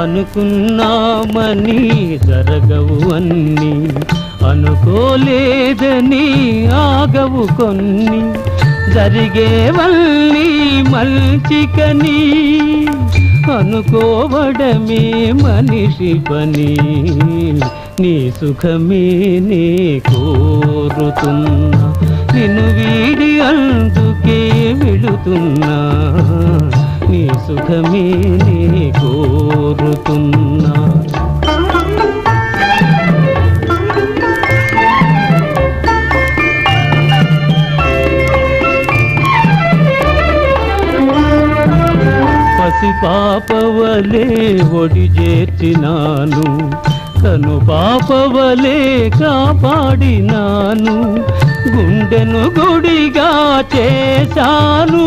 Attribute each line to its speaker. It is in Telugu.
Speaker 1: అనుకున్నామని జరగవు అన్ని, అనుకోలేదని ఆగవు కొన్ని, జరిగేవల్లి మల్చికని అనుకోవడమే మనిషి పని. నీ సుఖమే నే కోరుతున్నా, నిన్ను వీడి అందుకే వెళుతున్నా. నీ సుఖమే నే కోరుతున్నా. పసి పాపవలే ఒడి చేర్చినాను, కను పాపవలే కాపాడినాను, గుండెను గుడిగా చేశాను.